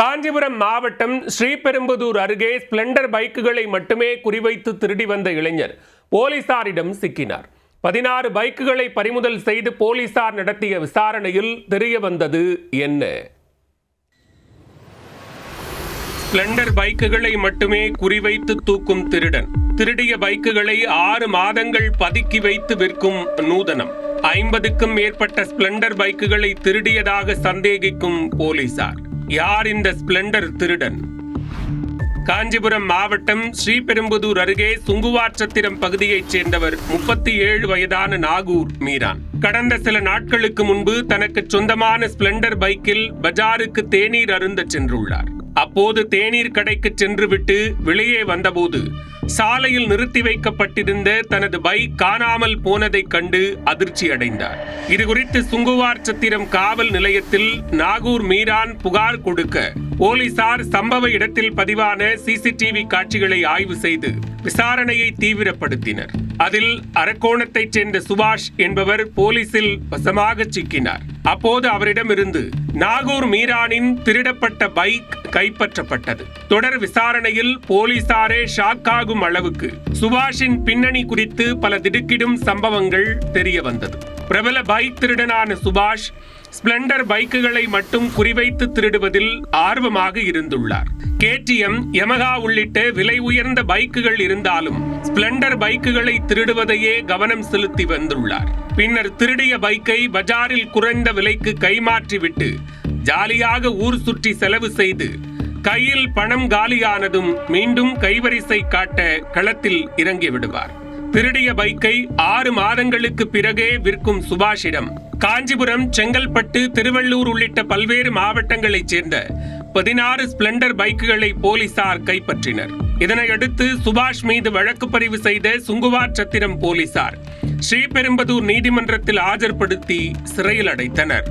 காஞ்சிபுரம் மாவட்டம் ஸ்ரீபெரும்புதூர் அருகே ஸ்பிளெண்டர் பைக்குகளை மட்டுமே குறிவைத்து திருடி வந்த இளைஞர் போலீசாரிடம் சிக்கினார். 16 பைக்குகளை பறிமுதல் செய்து போலீசார் நடத்திய விசாரணையில் தெரிய வந்தது என்ன? ஸ்பிளெண்டர் பைக்குகளை மட்டுமே குறிவைத்து தூக்கும் திருடன். திருடிய பைக்குகளை 6 மாதங்கள் பதுக்கி வைத்து விற்கும் நூதனம். 50க்கும் மேற்பட்ட ஸ்பிளெண்டர் பைக்குகளை திருடியதாக சந்தேகிக்கும் போலீசார். யார் இந்த ஸ்பிளெண்டர் திருடன்? காஞ்சிபுரம் மாவட்டம் ஸ்ரீபெரும்புதூர் அருகே சுங்குவார்சத்திரம் பகுதியைச் சேர்ந்தவர் 37 வயதான நாகூர் மீரான். கடந்த சில நாட்களுக்கு முன்பு தனக்கு சொந்தமான ஸ்பிளெண்டர் பைக்கில் பஜாருக்கு தேநீர் அருந்த சென்றுள்ளார். அப்போது தேநீர் கடைக்கு சென்றுவிட்டு வெளியே வந்தபோது சாலையில் நிறுத்தி வைக்கப்பட்டிருந்த தனது பைக் காணாமல் போனதைக் கண்டு அதிர்ச்சி அடைந்தார். இதுகுறித்து சுங்குவார்சத்திரம் காவல் நிலையத்தில் நாகூர் மீரான் புகார் கொடுக்க போலீசார் சம்பவ இடத்தில் பதிவான சிசிடிவி காட்சிகளை ஆய்வு செய்து விசாரணையை தீவிரப்படுத்தினர். அதில் அரக்கோணத்தைச் சேர்ந்த சுபாஷ் என்பவர் போலீசில் வசமாக சிக்கினார். அப்போது அவரிடமிருந்து நாகூர் மீரானின் திருடப்பட்ட பைக் கைப்பற்றப்பட்டது. தொடர் விசாரணையில் போலீசாரே ஷாக் ஆகும் அளவுக்கு சுபாஷின் பின்னணி குறித்து பல திடுக்கிடும் சம்பவங்கள் தெரிய வந்தது. பிரபல பைக் திருடனான சுபாஷ் ஸ்பிளெண்டர் பைக்குகளை மட்டும் குறிவைத்து திருடுவதில் ஆர்வமாக இருந்துள்ளார். KTM, யமகா உள்ளிட்ட விலை உயர்ந்த பைக்குகள் இருந்தாலும் ஸ்பிளெண்டர் பைக்குகளை திருடுவதையே கவனம் செலுத்தி வந்துள்ளார். பின்னர் திருடிய பைக்கை பஜாரில் குறைந்த விலைக்கு கைமாற்றிவிட்டு ஜாலியாக ஊர் சுற்றி செலவு செய்து கையில் பணம் காலியானதும் மீண்டும் கைவரிசை காட்ட களத்தில் இறங்கி விடுவார். திருடிய பைக்கை 6 மாதங்களுக்கு பிறகே விற்கும் சுபாஷிடம் காஞ்சிபுரம், செங்கல்பட்டு, திருவள்ளூர் உள்ளிட்ட பல்வேறு மாவட்டங்களைச் சேர்ந்த 16 ஸ்பிளெண்டர் பைக்குகளை போலீசார் கைப்பற்றினர். இதனையடுத்து சுபாஷ் மீது வழக்கு பதிவு செய்த சுங்குவார்சத்திரம் போலீசார் ஸ்ரீபெரும்புதூர் நீதிமன்றத்தில் ஆஜர்படுத்தி சிறையில் அடைத்தனர்.